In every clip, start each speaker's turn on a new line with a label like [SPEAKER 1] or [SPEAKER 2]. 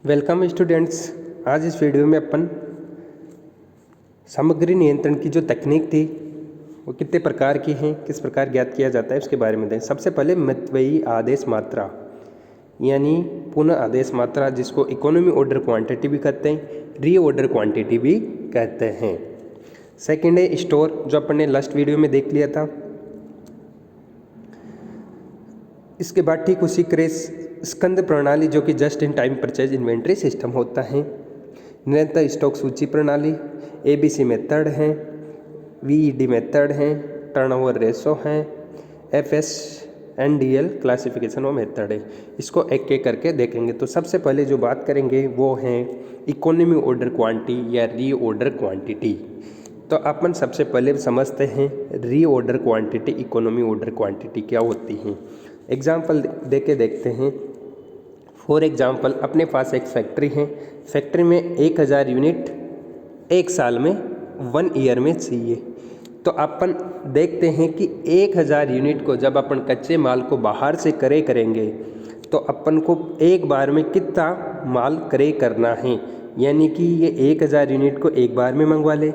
[SPEAKER 1] Welcome students. आज इस video में अपन सामग्री नियंत्रण की जो तकनीक थी वो कितने प्रकार की हैं, किस प्रकार ज्ञात किया जाता है उसके बारे में देखें। सबसे पहले मितव्ययी आदेश मात्रा यानी पुनः आदेश मात्रा, जिसको इकोनॉमी ऑर्डर क्वांटिटी भी कहते हैं, री ऑर्डर क्वांटिटी भी कहते हैं। सेकेंड है स्टोर, जो अपन ने लास्ट वीडियो में देख लिया था। इसके बाद ठीक उसी स्कंद प्रणाली, जो कि just in time purchase inventory system होता है। निरंतर स्टॉक सूची प्रणाली, ABC मेथड हैं, VED मेथड हैं, टर्नओवर रेशो हैं, FSNDL क्लासिफिकेशन ऑफ मेथड है। इसको एक एक करके देखेंगे। तो सबसे पहले जो बात करेंगे वो है इकोनॉमी ऑर्डर क्वांटिटी या री ऑर्डर क्वांटिटी। तो अपन सबसे पहले समझते हैं री order quantity, economy order quantity क्या होती है। एग्जाम्पल देके देखते हैं। फॉर एग्जाम्पल, अपने पास एक फैक्ट्री है। फैक्ट्री में 1000 यूनिट एक साल में 1 ईयर में चाहिए। तो अपन देखते हैं कि 1000 यूनिट को जब अपन कच्चे माल को बाहर से क्रय करेंगे तो अपन को एक बार में कितना माल क्रय करना है, यानी कि ये 1000 यूनिट को एक बार में मंगवा लें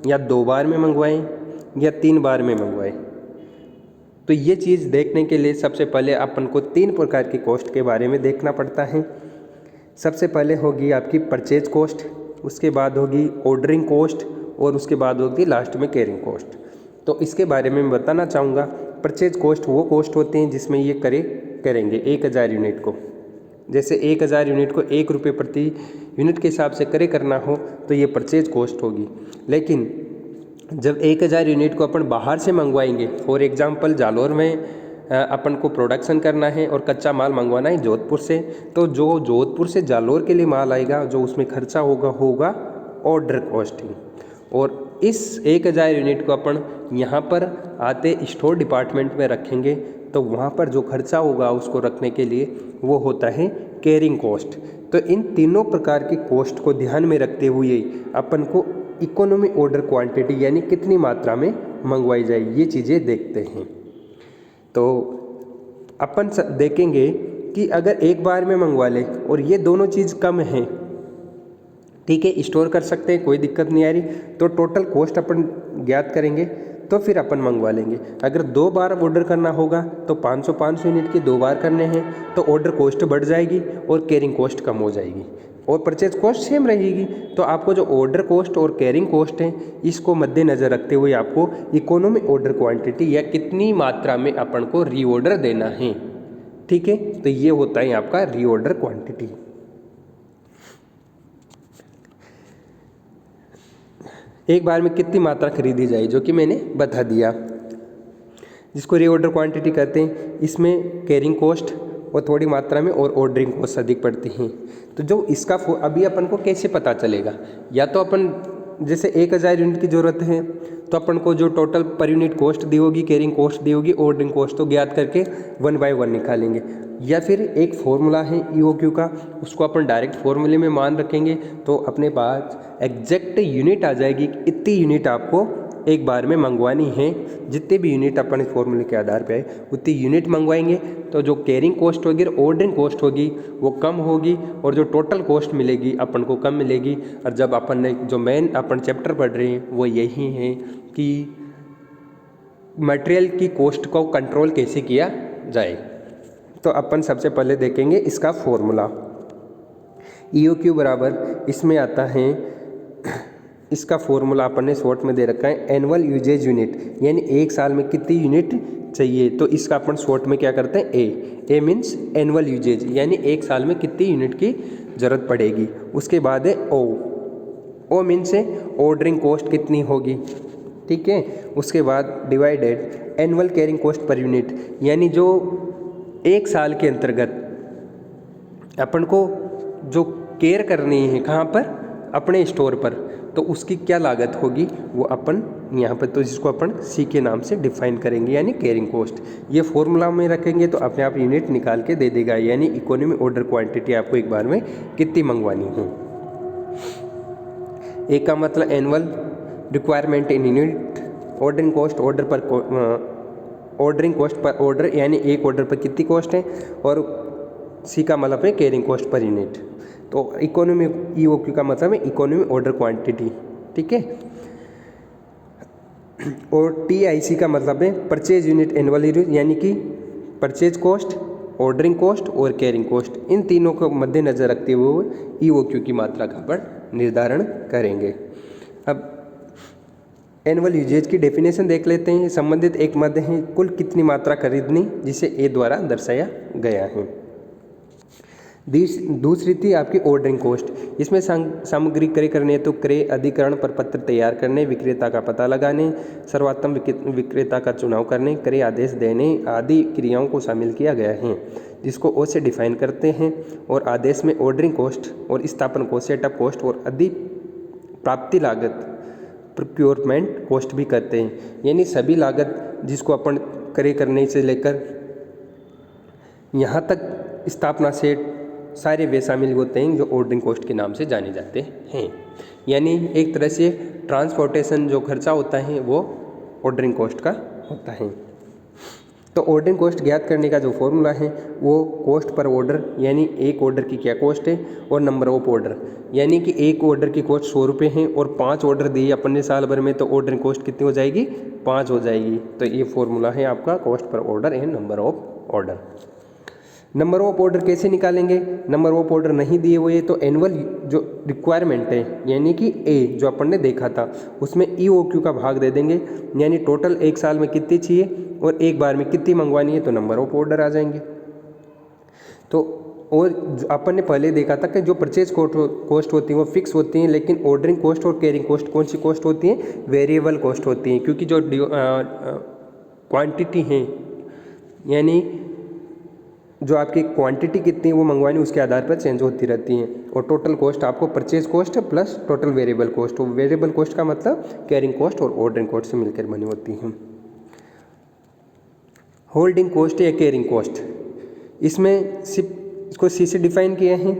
[SPEAKER 1] या 2 बार में मंगवाएं या 3 बार में मंगवाएं। तो ये चीज़ देखने के लिए सबसे पहले अपन को 3 प्रकार की कॉस्ट के बारे में देखना पड़ता है। सबसे पहले होगी आपकी परचेज कॉस्ट, उसके बाद होगी ऑर्डरिंग कॉस्ट और उसके बाद होगी लास्ट में कैरिंग कॉस्ट। तो इसके बारे में मैं बताना चाहूँगा। परचेज कॉस्ट वो कॉस्ट होते हैं जिसमें ये करेंगे 1000 यूनिट को। जैसे 1000 यूनिट को 1 रुपये प्रति यूनिट के हिसाब से क्रय करना हो तो ये परचेज कॉस्ट होगी। लेकिन जब 1000 यूनिट को अपन बाहर से मंगवाएंगे, फॉर एग्जांपल जालोर में अपन को प्रोडक्शन करना है और कच्चा माल मंगवाना है जोधपुर से, तो जो जोधपुर से जालोर के लिए माल आएगा जो उसमें खर्चा होगा ऑर्डर कॉस्टिंग। और इस 1000 यूनिट को अपन यहाँ पर आते स्टोर डिपार्टमेंट में रखेंगे तो वहाँ पर जो खर्चा होगा उसको रखने के लिए वो होता है कैरिंग कॉस्ट। तो इन तीनों प्रकार की कॉस्ट को ध्यान में रखते हुए अपन को इकोनॉमी ऑर्डर क्वांटिटी यानी कितनी मात्रा में मंगवाई जाए ये चीज़ें देखते हैं। तो अपन देखेंगे कि अगर एक बार में मंगवा ले और ये दोनों चीज़ कम है, ठीक है, स्टोर कर सकते हैं, कोई दिक्कत नहीं आ रही, तो टोटल कॉस्ट अपन ज्ञात करेंगे तो फिर अपन मंगवा लेंगे। अगर 2 बार ऑर्डर करना होगा तो 500 यूनिट की 2 बार करने हैं तो ऑर्डर कॉस्ट बढ़ जाएगी और कैरिंग कॉस्ट कम हो जाएगी और परचेज कॉस्ट सेम रहेगी। तो आपको जो ऑर्डर कॉस्ट और कैरिंग कॉस्ट है इसको मद्देनज़र रखते हुए आपको इकोनॉमी ऑर्डर क्वांटिटी या कितनी मात्रा में अपन को रीऑर्डर देना है, ठीक है। तो ये होता है आपका रीऑर्डर क्वांटिटी। एक बार में कितनी मात्रा खरीदी जाए जो कि मैंने बता दिया, जिसको रीऑर्डर क्वांटिटी कहते हैं। इसमें कैरिंग कॉस्ट और थोड़ी मात्रा में और ऑर्डरिंग कॉस्ट अधिक पड़ती हैं। तो जो इसका अभी अपन को कैसे पता चलेगा, या तो अपन जैसे 1000 यूनिट की ज़रूरत है तो अपन को जो टोटल पर यूनिट कॉस्ट दी होगी, कैरिंग कॉस्ट दी होगी, ऑर्डरिंग कॉस्ट तो ज्ञात करके 1 बाय 1 निकालेंगे। या फिर एक फॉर्मूला है EOQ का, उसको अपन डायरेक्ट फॉर्मूले में मान रखेंगे तो अपने पास एग्जैक्ट यूनिट आ जाएगी। इतनी यूनिट आपको एक बार में मंगवानी है। जितने भी यूनिट अपन इस फॉर्मूले के आधार पे है उतनी यूनिट मंगवाएंगे तो जो कैरिंग कॉस्ट होगी और ऑर्डरिंग कॉस्ट होगी वो कम होगी और जो टोटल कॉस्ट मिलेगी अपन को कम मिलेगी। और जब अपन ने जो मेन अपन चैप्टर पढ़ रहे हैं वो यही है कि मटेरियल की कॉस्ट को कंट्रोल कैसे किया जाए। तो अपन सबसे पहले देखेंगे इसका फॉर्मूला। EOQ बराबर इसमें आता है, इसका फॉर्मूला अपन ने शॉर्ट में दे रखा है एनुअल यूजेज यूनिट, यानी एक साल में कितनी यूनिट चाहिए। तो इसका अपन शॉर्ट में क्या करते हैं ए मीन्स एनुअल यूजेज, यानी एक साल में कितनी यूनिट की ज़रूरत पड़ेगी। उसके बाद है ओ मीन्स है ऑर्डरिंग कॉस्ट कितनी होगी, ठीक है। उसके बाद divided annual carrying cost per unit, यानी जो एक साल के अंतर्गत अपन को जो केयर करनी है कहाँ पर, अपने स्टोर पर, तो उसकी क्या लागत होगी वो अपन यहाँ पर, तो जिसको अपन C के नाम से डिफाइन करेंगे यानी कैरिंग कॉस्ट। ये फॉर्मूला में रखेंगे तो अपने आप यूनिट निकाल के दे देगा, यानी इकोनॉमी ऑर्डर क्वांटिटी आपको एक बार में कितनी मंगवानी है। एक का मतलब annual requirement in unit, ordering cost ordering cost per order, यानी एक ऑर्डर पर कितनी कॉस्ट है, और C का मतलब है कैरिंग कॉस्ट पर यूनिट। तो इकोनॉमी EOQ का मतलब है इकोनॉमी ऑर्डर क्वांटिटी, ठीक है। और TIC का मतलब है परचेज यूनिट एनुअल यूज, यानी कि परचेज कॉस्ट, ऑर्डरिंग कॉस्ट और कैरिंग कॉस्ट, इन तीनों को मद्देनजर रखते हुए EOQ की मात्रा का अपन निर्धारण करेंगे। अब एनुअल यूजेज की डेफिनेशन देख लेते हैं। संबंधित एक मद है कुल कितनी मात्रा खरीदनी, जिसे ए द्वारा दर्शाया गया है। दूसरी थी आपकी ऑर्डरिंग कॉस्ट। इसमें सामग्री क्रय करने तो क्रय अधिकरण पर पत्र तैयार करने, विक्रेता का पता लगाने, सर्वोत्तम विक्रेता का चुनाव करने, क्रय आदेश देने आदि क्रियाओं को शामिल किया गया है, जिसको ओ से डिफाइन करते हैं। और आदेश में ऑर्डरिंग कॉस्ट और स्थापन कॉस्ट, सेटअप कॉस्ट और अधि प्राप्ति लागत, प्रोक्योरमेंट कॉस्ट भी करते हैं। यानी सभी लागत जिसको अपन क्रय करने से लेकर यहाँ तक स्थापना सेट सारे वे शामिल होते हैं जो ऑर्डरिंग कॉस्ट के नाम से जाने जाते हैं। यानी एक तरह से ट्रांसपोर्टेशन जो खर्चा होता है वो ऑर्डरिंग कॉस्ट का होता है। तो ऑर्डरिंग कॉस्ट ज्ञात करने का जो फॉर्मूला है वो कॉस्ट पर ऑर्डर, यानी एक ऑर्डर की क्या कॉस्ट है, और नंबर ऑफ ऑर्डर, यानी कि एक ऑर्डर की कॉस्ट 100 रुपये है और 5 ऑर्डर दिए अपन ने साल भर में, तो ऑर्डरिंग कॉस्ट कितनी हो जाएगी, 5 हो जाएगी। तो ये फॉर्मूला है आपका cost per order and number of order. Number of order कैसे निकालेंगे, नंबर ऑफ ऑर्डर नहीं दिए हुए तो एनुअल जो रिक्वायरमेंट है, यानी कि ए जो अपन ने देखा था उसमें EOQ का भाग दे देंगे, यानी टोटल एक साल में कितनी चाहिए और एक बार में कितनी मंगवानी है, तो नंबर ऑफ ऑर्डर आ जाएंगे। तो और अपन ने पहले देखा था कि जो परचेज कॉस्ट होती है वो फिक्स होती हैं, लेकिन ऑर्डरिंग कॉस्ट और कैरिंग कॉस्ट कौन सी कॉस्ट होती हैं, वेरिएबल कॉस्ट होती हैं, क्योंकि जो क्वांटिटी है, यानी जो आपकी क्वांटिटी कितनी है वो मंगवानी उसके आधार पर चेंज होती रहती हैं। और टोटल कॉस्ट आपको purchase cost plus total variable cost, और वेरिएबल कॉस्ट का मतलब कैरिंग कॉस्ट और ऑर्डरिंग कॉस्ट से मिलकर बनी होती हैं। होल्डिंग कॉस्ट या कैरिंग कॉस्ट, इसमें सिर्फ इसको सी से डिफाइन किया है।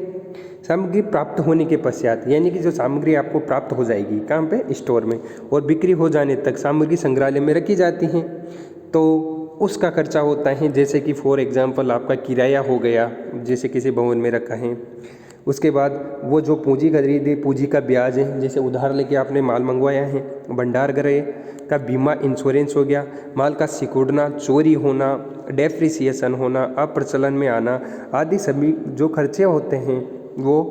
[SPEAKER 1] सामग्री प्राप्त होने के पश्चात, यानी कि जो सामग्री आपको प्राप्त हो जाएगी कहाँ पे, स्टोर में, और बिक्री हो जाने तक सामग्री संग्रहालय में रखी जाती हैं, तो उसका खर्चा होता है। जैसे कि फॉर एग्जांपल आपका किराया हो गया, जैसे किसी भवन में रखा है, उसके बाद वो जो पूंजी खरीदी, पूंजी का ब्याज है, जैसे उधार लेके आपने माल मंगवाया है, भंडार गृह का बीमा, इंश्योरेंस हो गया, माल का सिकुड़ना, चोरी होना, डेप्रिसिएशन होना, अप्रचलन में आना आदि सभी जो खर्चे होते हैं वो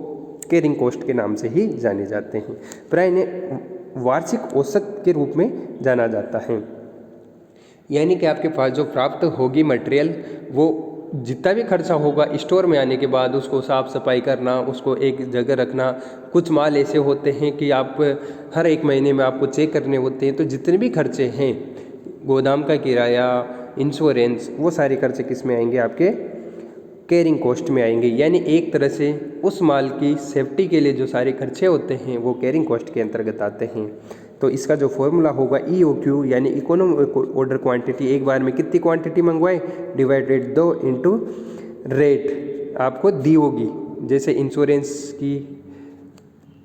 [SPEAKER 1] कैरिंग कॉस्ट के नाम से ही जाने जाते हैं। प्राय इन्हें वार्षिक औसत के रूप में जाना जाता है। यानी कि आपके पास जो प्राप्त होगी मटेरियल, वो जितना भी खर्चा होगा स्टोर में आने के बाद उसको साफ़ सफाई करना, उसको एक जगह रखना, कुछ माल ऐसे होते हैं कि आप हर एक महीने में आपको चेक करने होते हैं, तो जितने भी खर्चे हैं, गोदाम का किराया, इंश्योरेंस, वो सारे खर्चे किस में आएंगे, आपके कैरिंग कॉस्ट में आएंगे। यानी एक तरह से उस माल की सेफ्टी के लिए जो सारे खर्चे होते हैं वो कैरिंग कॉस्ट के अंतर्गत आते हैं। तो इसका जो फॉर्मूला होगा EOQ, यानी इकोनॉमी ऑर्डर क्वांटिटी, एक बार में कितनी क्वांटिटी मंगवाए, डिवाइडेड 2 इंटू रेट आपको दी होगी। जैसे इंश्योरेंस की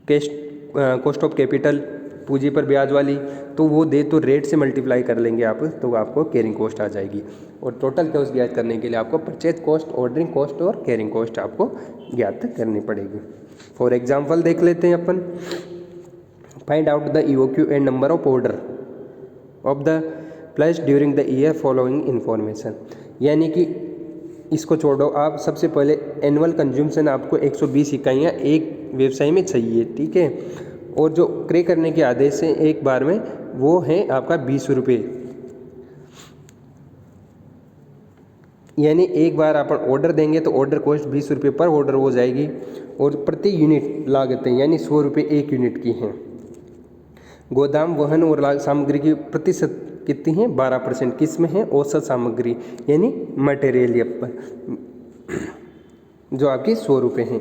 [SPEAKER 1] कॉस्ट ऑफ कैपिटल, पूंजी पर ब्याज वाली, तो वो दे तो रेट से मल्टीप्लाई कर लेंगे आप, तो आपको कैरिंग कॉस्ट आ जाएगी। और टोटल कॉस्ट ज्ञात करने के लिए आपको परचेज कॉस्ट, ऑर्डरिंग कॉस्ट और कैरिंग कॉस्ट आपको ज्ञात करनी पड़ेगी। फॉर एग्जाम्पल देख लेते हैं अपन। Find out the EOQ and number of order of the placed during the year following information। यानी कि इसको छोड़ो, आप सबसे पहले एनुअल कंज्यूमशन आपको 120 इकाइयाँ एक व्यवसाय में चाहिए, ठीक है। और जो क्रय करने के आदेश हैं एक बार में, वो है आपका 20 रुपये। यानी एक बार अपन ऑर्डर देंगे तो ऑर्डर कॉस्ट 20 रुपये पर ऑर्डर हो जाएगी, और प्रति यूनिट लागतें यानी 100 रुपये एक यूनिट की हैं। गोदाम वहन और सामग्री की प्रतिशत कितनी है, 12%। किस में है, औसत सामग्री यानी मटेरियल पर, जो आपकी 100 रुपये हैं।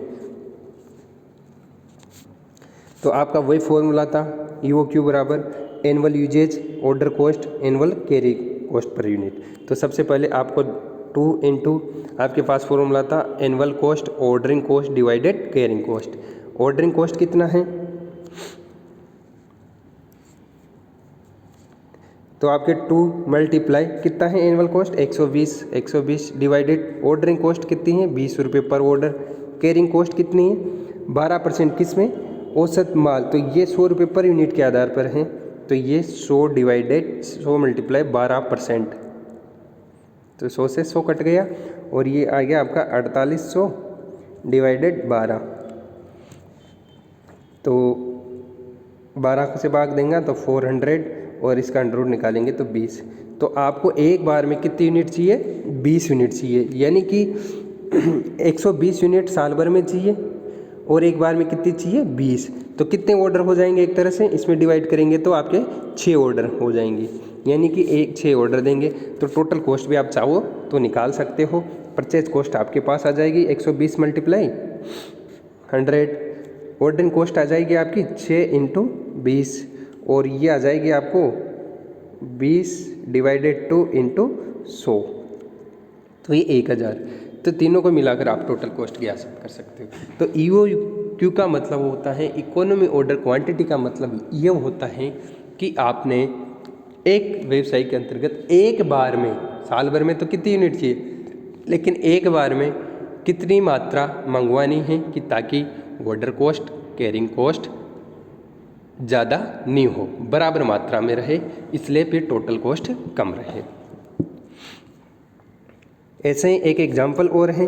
[SPEAKER 1] तो आपका वही फॉर्मूला था, EOQ बराबर annual usage, order cost, annual carry cost per unit. तो सबसे पहले आपको 2 इंटू आपके पास फॉर्मूला था annual cost, ordering cost divided carrying cost. Ordering cost कितना है, तो आपके 2 मल्टीप्लाई कितना है annual cost, 120 divided ordering cost कितनी है, 20 रुपये पर ऑर्डर। कैरिंग कॉस्ट कितनी है, 12% किस में, औसत माल। तो ये 100 रुपये पर यूनिट के आधार पर हैं, तो ये 100 डिवाइडेड 100 मल्टीप्लाई 12%, तो 100 से 100 कट गया और ये आ गया आपका 4800 डिवाइडेड 12, तो 12 से भाग देंगे तो 400 और इसका अंडर रूट निकालेंगे तो 20। तो आपको एक बार में कितनी यूनिट चाहिए, 20 यूनिट चाहिए, यानी कि 120 यूनिट साल भर में चाहिए और एक बार में कितनी चाहिए, 20। तो कितने ऑर्डर हो जाएंगे, एक तरह से इसमें डिवाइड करेंगे तो आपके 6 ऑर्डर हो जाएंगे, यानी कि 6 ऑर्डर देंगे। तो टोटल कॉस्ट भी आप चाहो तो निकाल सकते हो। परचेज कॉस्ट आपके पास आ जाएगी 120 मल्टीप्लाई 100, ऑर्डरिंग कॉस्ट आ जाएगी आपकी 6 × 20 और ये आ जाएगी आपको 20 डिवाइडेड 2 × 100, तो ये 1000। तो तीनों को मिलाकर आप टोटल कॉस्ट ज्ञात कर सकते हो। तो EOQ का मतलब होता है इकोनॉमी ऑर्डर क्वांटिटी, का मतलब ये होता है कि आपने एक व्यवसाय के अंतर्गत एक बार में, साल भर में तो कितनी यूनिट चाहिए, लेकिन एक बार में कितनी मात्रा मंगवानी है कि ताकि ऑर्डर कॉस्ट, कैरिंग कॉस्ट ज़्यादा नहीं हो, बराबर मात्रा में रहे, इसलिए फिर टोटल कॉस्ट कम रहे। ऐसे ही एक एग्जांपल और है,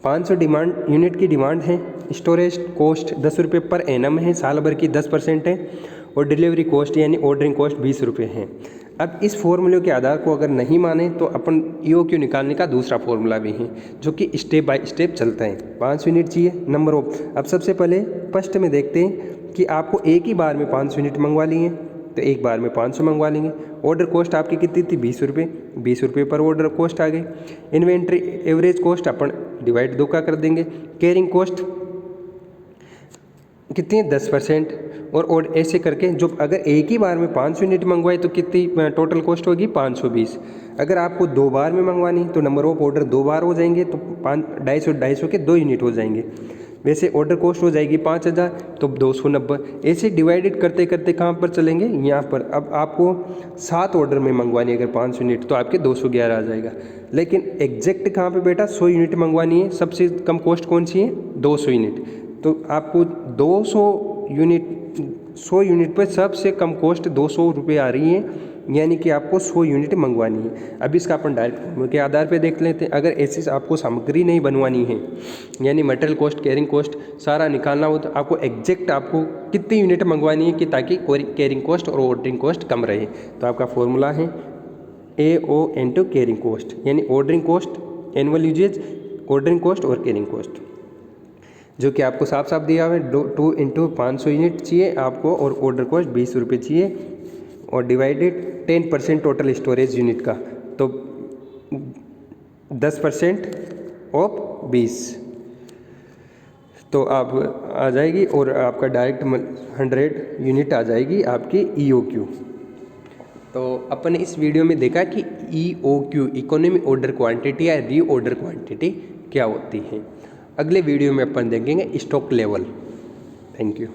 [SPEAKER 1] 500 यूनिट की डिमांड है, स्टोरेज कॉस्ट 10 रुपये पर एनम है, साल भर की 10% है और डिलीवरी कॉस्ट यानी ऑर्डरिंग कॉस्ट 20 रुपये है। अब इस फॉर्मूले के आधार को अगर नहीं माने तो अपन EOQ निकालने का दूसरा फॉर्मूला भी है जो कि स्टेप बाय स्टेप चलता है। 500 यूनिट चाहिए, नंबर ऑफ। अब सबसे पहले फर्स्ट में देखते हैं कि आपको एक ही बार में 500 यूनिट मंगवा ली है, तो एक बार में 500 मंगवा लेंगे। ऑर्डर कॉस्ट आपकी कितनी थी, 20 रुपये, 20 रुपये पर ऑर्डर कॉस्ट आ गई। इन्वेंट्री एवरेज कॉस्ट अपन डिवाइड 2 का कर देंगे। कैरिंग कॉस्ट कितनी है, 10% और ऐसे करके जो अगर एक ही बार में 500 यूनिट मंगवाए तो कितनी टोटल कॉस्ट होगी, 520। अगर आपको 2 बार में मंगवानी तो नंबर ऑफ ऑर्डर 2 बार हो जाएंगे, तो 250 के 2 यूनिट हो जाएंगे। वैसे ऑर्डर कॉस्ट हो जाएगी 5000, तो 290। ऐसे डिवाइडेड करते करते कहाँ पर चलेंगे, यहाँ पर। अब आपको 7 ऑर्डर में मंगवानी है अगर 500 यूनिट, तो आपके 211 आ जाएगा। लेकिन एग्जैक्ट कहाँ पे बेटा, 100 यूनिट मंगवानी है, सबसे कम कॉस्ट कौन सी है, 200 यूनिट। तो आपको 200 यूनिट, 100 यूनिट पर सबसे कम कॉस्ट 200 रुपये आ रही है, यानी कि आपको 100 यूनिट मंगवानी है। अब इसका अपन डायरेक्ट के आधार पे देख लेते हैं। अगर ऐसी आपको सामग्री नहीं बनवानी है, यानी मटेरियल कॉस्ट, कैरिंग कॉस्ट सारा निकालना हो, तो आपको एग्जैक्ट आपको कितनी यूनिट मंगवानी है कि ताकि कैरिंग कॉस्ट और ऑर्डरिंग कॉस्ट कम रहे। तो आपका फॉर्मूला है AO × कैरिंग कॉस्ट, यानी ordering cost annual usage, ordering cost और कैरिंग कॉस्ट, जो कि आपको साफ साफ दिया हुआ है। 2 × 500 यूनिट चाहिए आपको और ऑर्डर कॉस्ट 20 रुपये चाहिए और डिवाइडेड 10% टोटल स्टोरेज यूनिट का, तो 10% ऑफ 20, तो आप आ जाएगी और आपका डायरेक्ट 100 यूनिट आ जाएगी आपकी EOQ। तो अपन इस वीडियो में देखा कि EOQ इकोनॉमी ऑर्डर क्वांटिटी या रीऑर्डर क्वांटिटी क्या होती है। अगले वीडियो में अपन देखेंगे स्टॉक लेवल। Thank you.